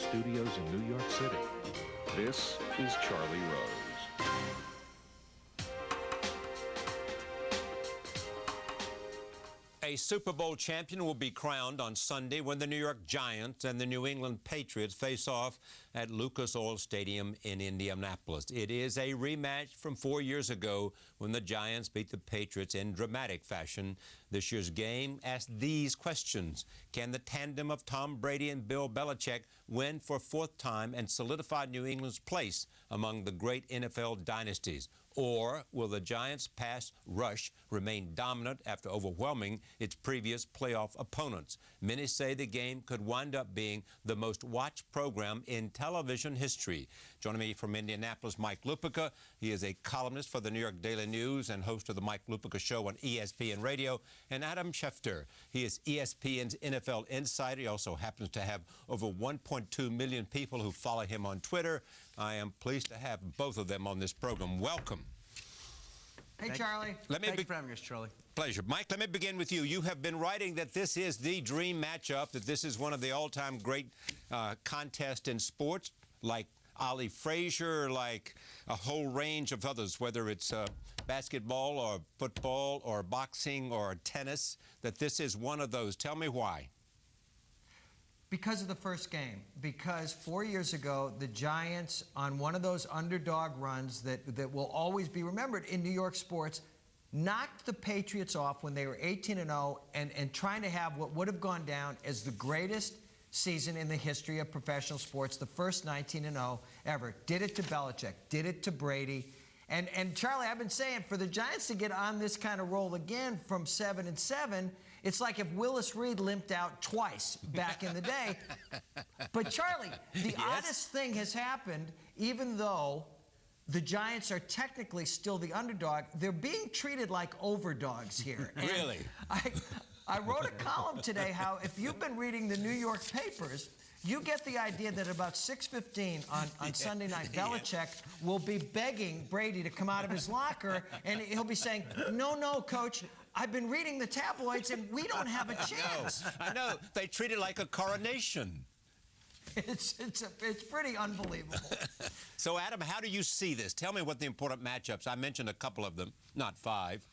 studios in New York City. This is Charlie Rose. A Super Bowl champion will be crowned on Sunday when the New York Giants and the New England Patriots face off at Lucas Oil Stadium in Indianapolis. It is a rematch from 4 years ago when the Giants beat the Patriots in dramatic fashion. This year's game asks these questions. Can the tandem of Tom Brady and Bill Belichick win for a fourth time and solidify New England's place among the great NFL dynasties? Or will the Giants' pass rush remain dominant after overwhelming its previous playoff opponents? Many say the game could wind up being the most watched program in television history. Joining me from Indianapolis, Mike Lupica. He is a columnist for the New York Daily News and host of the Mike Lupica Show on ESPN Radio. And Adam Schefter. He is ESPN's NFL insider. He also happens to have over 1.2 million people who follow him on Twitter. I am pleased to have both of them on this program. Welcome. Hey, Charlie. Thank you for having us, Charlie. Pleasure. Mike, let me begin with you. You have been writing that this is the dream matchup, that this is one of the all-time great contests in sports, like Ali Frazier, like a whole range of others, whether it's basketball or football or boxing or tennis, that this is one of those. Tell me why. Because of the first game. Because 4 years ago, the Giants, on one of those underdog runs that will always be remembered in New York sports, knocked the Patriots off when they were 18-0 and trying to have what would have gone down as the greatest season in the history of professional sports, the first 19-0 ever. Did it to Belichick, did it to Brady. And Charlie, I've been saying, for the Giants to get on this kind of roll again from 7-7, it's like if Willis Reed limped out twice back in the day. But Charlie, the oddest thing has happened, even though the Giants are technically still the underdog, they're being treated like overdogs here. Really? I wrote a column today how if you've been reading the New York papers, you get the idea that about 6:15 on Sunday night, Belichick will be begging Brady to come out of his locker, and he'll be saying, no, Coach, I've been reading the tabloids, and we don't have a chance. I know. They treat it like a coronation. It's pretty unbelievable. So, Adam, how do you see this? Tell me what the important matchups. I mentioned a couple of them, not five.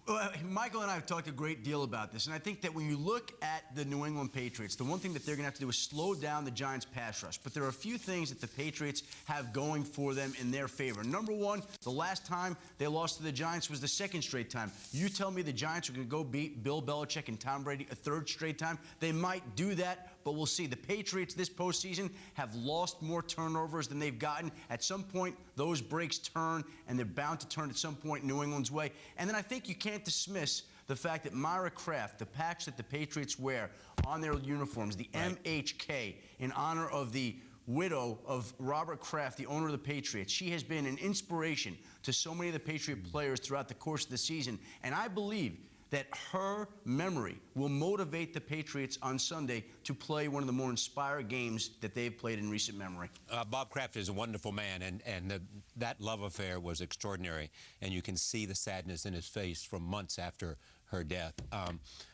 Well, Michael and I have talked a great deal about this, and I think that when you look at the New England Patriots, the one thing that they're going to have to do is slow down the Giants' pass rush. But there are a few things that the Patriots have going for them in their favor. Number one, the last time they lost to the Giants was the second straight time. You tell me the Giants are going to go beat Bill Belichick and Tom Brady a third straight time? They might do that, but we'll see. The Patriots this postseason have lost more turnovers than they've gotten. At some point, those breaks turn, and they're bound to turn at some point New England's way. And then I think you can't dismiss the fact that Myra Kraft, the patch that the Patriots wear on their uniforms, the MHK, in honor of the widow of Robert Kraft, the owner of the Patriots. She has been an inspiration to so many of the Patriot players throughout the course of the season. And I believe that her memory will motivate the Patriots on Sunday to play one of the more inspired games that they've played in recent memory. Bob Kraft is a wonderful man, and that love affair was extraordinary, and you can see the sadness in his face from months after her death.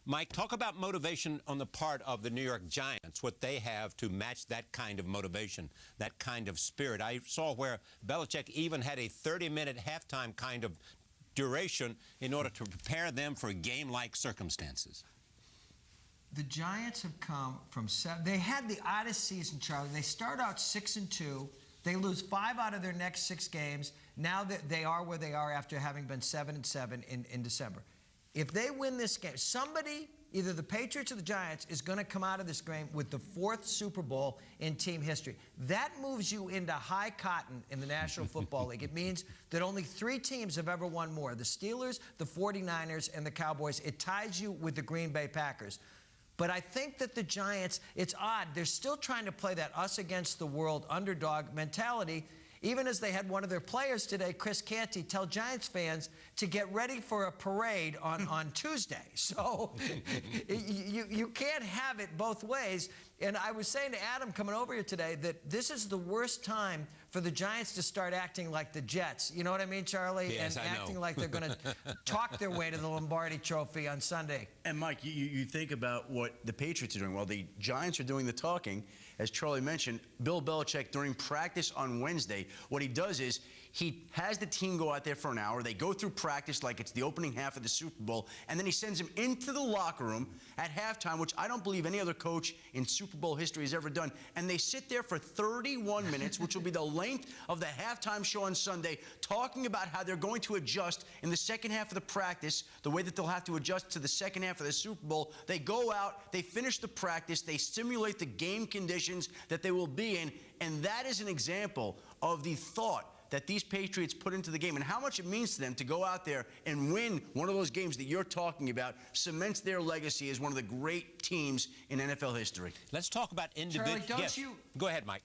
Mike, talk about motivation on the part of the New York Giants, what they have to match that kind of motivation, that kind of spirit. I saw where Belichick even had a 30-minute halftime kind of duration in order to prepare them for game-like circumstances. The Giants have come from they had the oddest season, Charlie. They start out 6-2. They lose 5 out of their next 6 games. Now that they are where they are after having been 7-7 in December. If they win this game, somebody, either the Patriots or the Giants, is going to come out of this game with the 4th Super Bowl in team history. That moves you into high cotton in the National Football League. It means that only 3 teams have ever won more: the Steelers, the 49ers, and the Cowboys. It ties you with the Green Bay Packers. But I think that the Giants, it's odd, they're still trying to play that us against the world underdog mentality, even as they had one of their players today, Chris Canty, tell Giants fans to get ready for a parade on Tuesday. So you can't have it both ways. And I was saying to Adam coming over here today that this is the worst time for for the Giants to start acting like the Jets. You know what I mean, Charlie? Yes, and I know. acting like they're going to talk their way to the Lombardi Trophy on Sunday. And Mike, you think about what the Patriots are doing. Well, the Giants are doing the talking. As Charlie mentioned, Bill Belichick, during practice on Wednesday, what he does is he has the team go out there for an hour. They go through practice like it's the opening half of the Super Bowl, and then he sends them into the locker room at halftime, which I don't believe any other coach in Super Bowl history has ever done. And they sit there for 31 minutes, which will be the length of the halftime show on Sunday, talking about how they're going to adjust in the second half of the practice, the way that they'll have to adjust to the second half of the Super Bowl. They go out, they finish the practice, they simulate the game conditions that they will be in, and that is an example of the thought that these Patriots put into the game and how much it means to them to go out there and win one of those games that you're talking about, cements their legacy as one of the great teams in NFL history. Let's talk about individual. Charlie, don't you... Go ahead, Mike.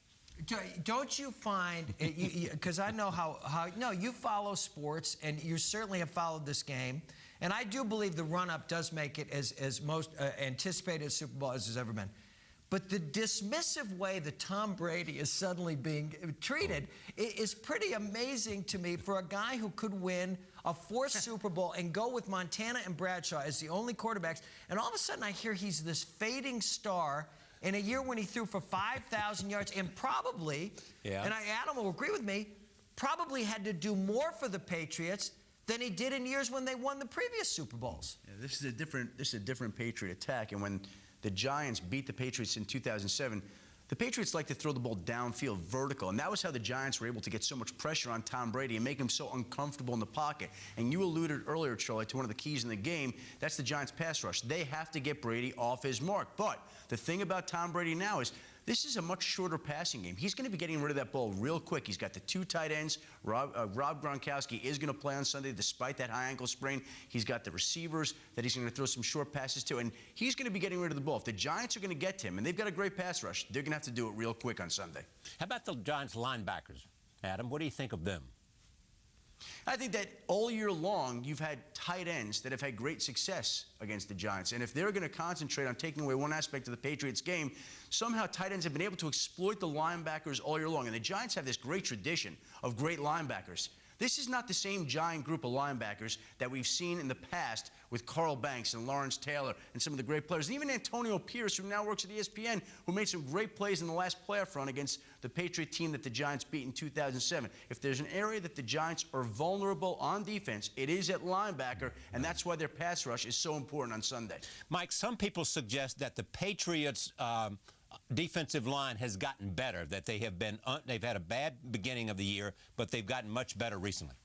Don't you find, because I know how, no, you follow sports, and you certainly have followed this game, and I do believe the run-up does make it as most anticipated a Super Bowl as has ever been. But the dismissive way that Tom Brady is suddenly being treated is pretty amazing to me for a guy who could win a fourth Super Bowl and go with Montana and Bradshaw as the only quarterbacks. And all of a sudden I hear he's this fading star in a year when he threw for 5,000 yards and probably, and Adam will agree with me, probably had to do more for the Patriots than he did in years when they won the previous Super Bowls. Yeah, this is a different Patriot attack, and when the Giants beat the Patriots in 2007, the Patriots like to throw the ball downfield, vertical, and that was how the Giants were able to get so much pressure on Tom Brady and make him so uncomfortable in the pocket. And you alluded earlier, Charlie, to one of the keys in the game. That's the Giants' pass rush. They have to get Brady off his mark. But the thing about Tom Brady now is this is a much shorter passing game. He's going to be getting rid of that ball real quick. He's got the two tight ends. Rob Gronkowski is going to play on Sunday despite that high ankle sprain. He's got the receivers that he's going to throw some short passes to, and he's going to be getting rid of the ball. If the Giants are going to get to him, and they've got a great pass rush, they're going to have to do it real quick on Sunday. How about the Giants linebackers, Adam? What do you think of them? I think that all year long, you've had tight ends that have had great success against the Giants. And if they're going to concentrate on taking away one aspect of the Patriots game, somehow tight ends have been able to exploit the linebackers all year long. And the Giants have this great tradition of great linebackers. This is not the same giant group of linebackers that we've seen in the past with Carl Banks and Lawrence Taylor and some of the great players. And even Antonio Pierce, who now works at ESPN, who made some great plays in the last playoff run against the Patriot team that the Giants beat in 2007. If there's an area that the Giants are vulnerable on defense, it is at linebacker, and that's why their pass rush is so important on Sunday. Mike, some people suggest that the Patriots' defensive line has gotten better, that they have been they've had a bad beginning of the year, but they've gotten much better recently.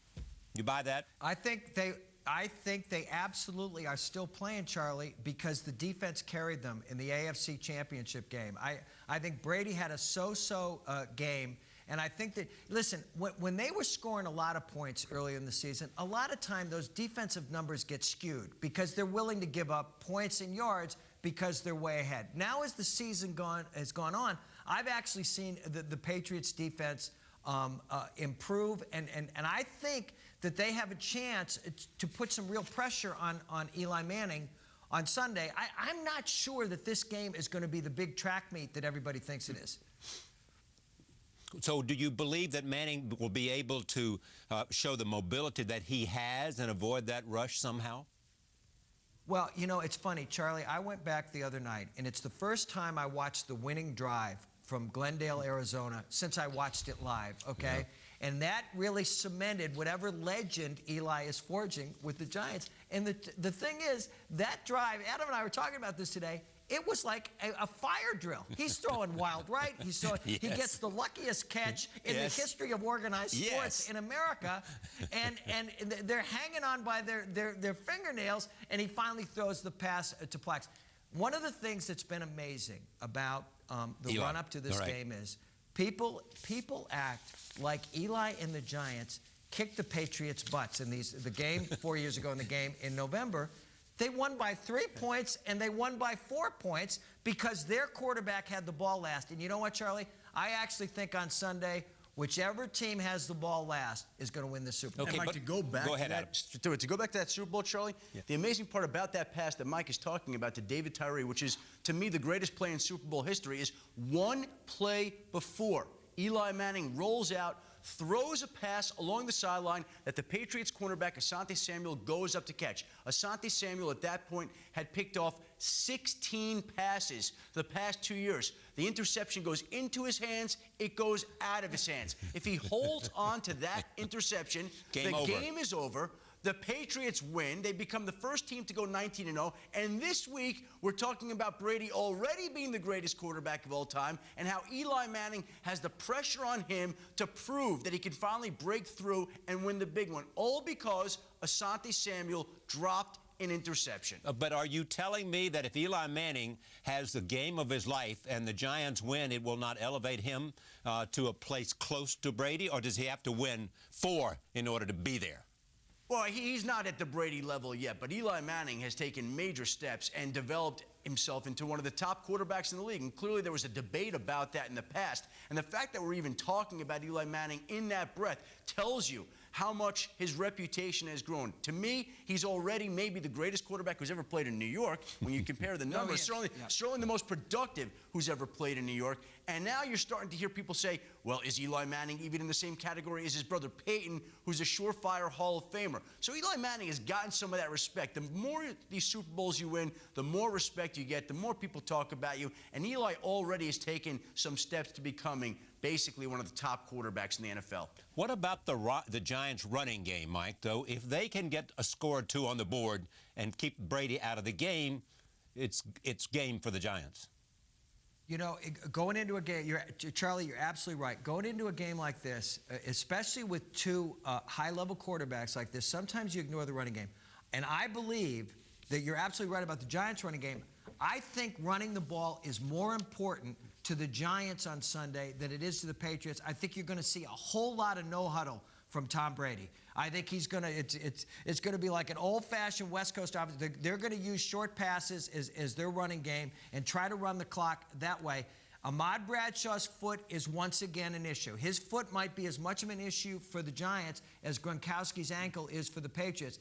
You buy that? I think they absolutely are still playing, Charlie, because the defense carried them in the AFC Championship game. I think Brady had a so-so game, and I think that, listen, when they were scoring a lot of points early in the season, a lot of time those defensive numbers get skewed because they're willing to give up points and yards because they're way ahead. Now as the season has gone on, I've actually seen the Patriots defense improve, and I think that they have a chance to put some real pressure on Eli Manning on Sunday. I'm not sure that this game is going to be the big track meet that everybody thinks it is. So do you believe that Manning will be able to show the mobility that he has and avoid that rush somehow? Well, you know, it's funny, Charlie. I went back the other night, and it's the first time I watched the winning drive from Glendale, Arizona, since I watched it live, okay? Yeah. And that really cemented whatever legend Eli is forging with the Giants. And the thing is, that drive, Adam and I were talking about this today, it was like a fire drill. He's throwing wild right. He's throwing, yes. He gets the luckiest catch in the history of organized sports in America, and they're hanging on by their fingernails, and he finally throws the pass to Plex. One of the things that's been amazing about the run-up to this game is people act like Eli and the Giants kicked the Patriots' butts in the game 4 years ago and the game in November. They won by 3 points, and they won by 4 points because their quarterback had the ball last. And you know what, Charlie? I actually think on Sunday, whichever team has the ball last is going to win the Super Bowl. Okay, Mike, to go back to that Super Bowl, Charlie, the amazing part about that pass that Mike is talking about to David Tyree, which is, to me, the greatest play in Super Bowl history, is one play before Eli Manning rolls out, throws a pass along the sideline that the Patriots cornerback Asante Samuel goes up to catch. Asante Samuel at that point had picked off 16 passes the past 2 years. The interception goes into his hands, it goes out of his hands. If he holds on to that interception, the game is over. The Patriots win. They become the first team to go 19-0. And this week, we're talking about Brady already being the greatest quarterback of all time and how Eli Manning has the pressure on him to prove that he can finally break through and win the big one, all because Asante Samuel dropped an interception. But are you telling me that if Eli Manning has the game of his life and the Giants win, it will not elevate him to a place close to Brady, or does he have to win 4 in order to be there? Well, he's not at the Brady level yet, but Eli Manning has taken major steps and developed himself into one of the top quarterbacks in the league. And clearly there was a debate about that in the past. And the fact that we're even talking about Eli Manning in that breath tells you how much his reputation has grown. To me, he's already maybe the greatest quarterback who's ever played in New York. When you compare the numbers, certainly the most productive who's ever played in New York. And now you're starting to hear people say, well, is Eli Manning even in the same category as his brother Peyton, who's a surefire Hall of Famer? So Eli Manning has gotten some of that respect. The more these Super Bowls you win, the more respect you get, the more people talk about you. And Eli already has taken some steps to becoming basically one of the top quarterbacks in the NFL. What about the Giants' running game, Mike, though? If they can get a score or 2 on the board and keep Brady out of the game, it's game for the Giants. You know, going into a game, Charlie, you're absolutely right. Going into a game like this, especially with 2 high-level quarterbacks like this, sometimes you ignore the running game. And I believe that you're absolutely right about the Giants' running game. I think running the ball is more important to the Giants on Sunday than it is to the Patriots. I think you're going to see a whole lot of no huddle from Tom Brady. I think he's going to it's going to be like an old-fashioned West Coast offense. They're going to use short passes as their running game and try to run the clock that way. Ahmad Bradshaw's foot is once again an issue. His foot might be as much of an issue for the Giants as Gronkowski's ankle is for the Patriots.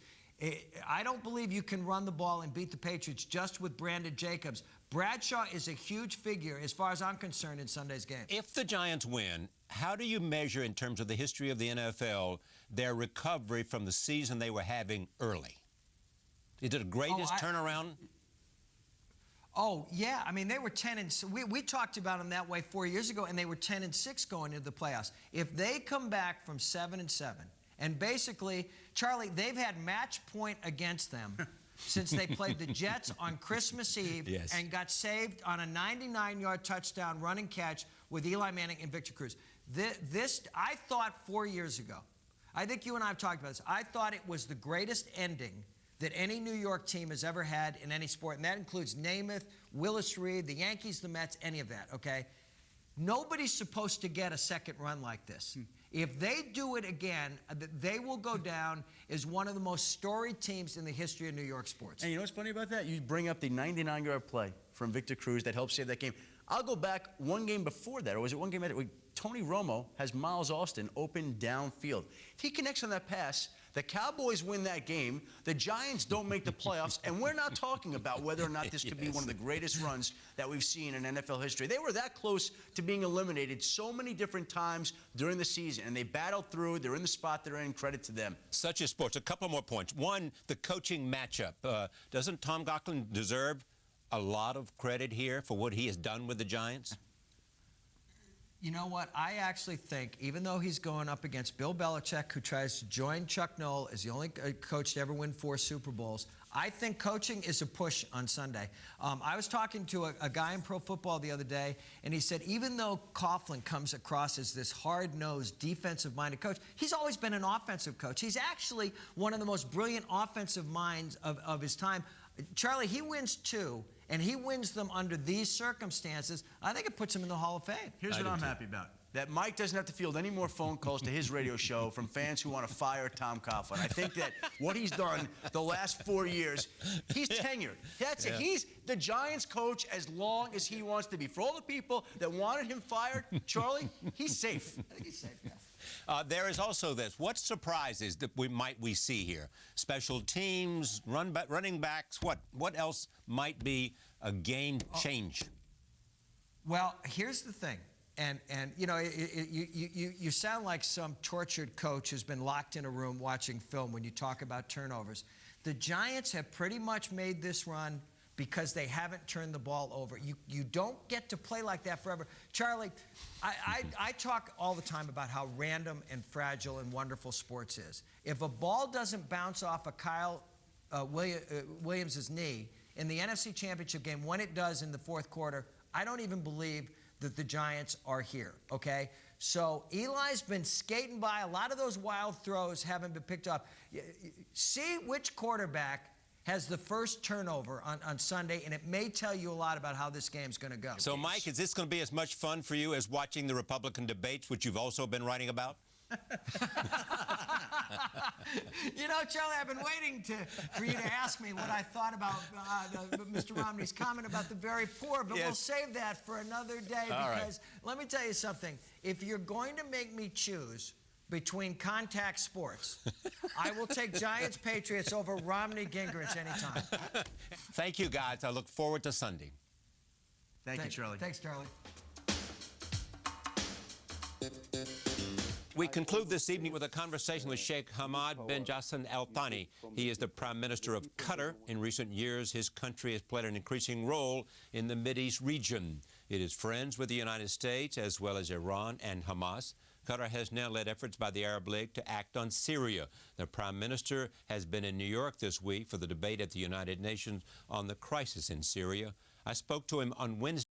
I don't believe you can run the ball and beat the Patriots just with Brandon Jacobs. Bradshaw is a huge figure, as far as I'm concerned, in Sunday's game. If the Giants win, how do you measure, in terms of the history of the NFL, their recovery from the season they were having early? Is it the greatest turnaround? Oh, yeah. I mean, they were 10-6. We talked about them that way 4 years ago, and they were 10-6 going into the playoffs. If they come back from 7-7, and basically, Charlie, they've had match point against them since they played the Jets on Christmas Eve and got saved on a 99-yard touchdown run and catch with Eli Manning and Victor Cruz. This I thought 4 years ago. I think you and I have talked about this. I thought it was the greatest ending that any New York team has ever had in any sport, and that includes Namath, Willis Reed, the Yankees, the Mets, any of that, okay? Nobody's supposed to get a second run like this. If they do it again, they will go down as one of the most storied teams in the history of New York sports. And you know what's funny about that? You bring up the 99-yard play from Victor Cruz that helped save that game. I'll go back one game before that, or was it one game after? Tony Romo has Miles Austin open downfield. If he connects on that pass, the Cowboys win that game, the Giants don't make the playoffs, and we're not talking about whether or not this could be one of the greatest runs that we've seen in NFL history. They were that close to being eliminated so many different times during the season, and they battled through. They're in the spot they're in. Credit to them. Such is sports. A couple more points. One, the coaching matchup. Doesn't Tom Coughlin deserve a lot of credit here for what he has done with the Giants? You know what? I actually think, even though he's going up against Bill Belichick, who tries to join Chuck Noll as the only coach to ever win 4 Super Bowls, I think coaching is a push on Sunday. I was talking to a guy in pro football the other day, and he said even though Coughlin comes across as this hard-nosed, defensive-minded coach, he's always been an offensive coach. He's actually one of the most brilliant offensive minds of his time. Charlie, he wins 2. And he wins them under these circumstances. I think it puts him in the Hall of Fame. Here's what I'm happy about. That Mike doesn't have to field any more phone calls to his radio show from fans who want to fire Tom Coughlin. I think that what he's done the last 4 years, he's tenured. That's it. He's the Giants coach as long as he wants to be. For all the people that wanted him fired, Charlie, he's safe. I think he's safe, yeah. There is also this. What surprises that we see here? Special teams, running backs. What else might be a game change? Well, here's the thing. And you know, you sound like some tortured coach who's been locked in a room watching film when you talk about turnovers. The Giants have pretty much made this run because they haven't turned the ball over. You don't get to play like that forever. Charlie, I talk all the time about how random and fragile and wonderful sports is. If a ball doesn't bounce off of Kyle Williams' knee in the NFC Championship game, when it does in the fourth quarter, I don't even believe that the Giants are here, okay? So Eli's been skating by. A lot of those wild throws haven't been picked up. See which quarterback has the first turnover on Sunday, and it may tell you a lot about how this game's going to go. So, Mike, is this going to be as much fun for you as watching the Republican debates, which you've also been writing about? You know, Charlie, I've been waiting for you to ask me what I thought about Mr. Romney's comment about the very poor, but we'll save that for another day because let me tell you something. If you're going to make me choose between contact sports, I will take Giants-Patriots over Romney-Gingrich anytime. Thank you, guys. I look forward to Sunday. Thank you, Charlie. Thanks, Charlie. We conclude this evening with a conversation with Sheikh Hamad bin Jassim Al Thani. He is the Prime Minister of Qatar. In recent years, his country has played an increasing role in the Mideast region. It is friends with the United States as well as Iran and Hamas. Qatar has now led efforts by the Arab League to act on Syria. The Prime Minister has been in New York this week for the debate at the United Nations on the crisis in Syria. I spoke to him on Wednesday.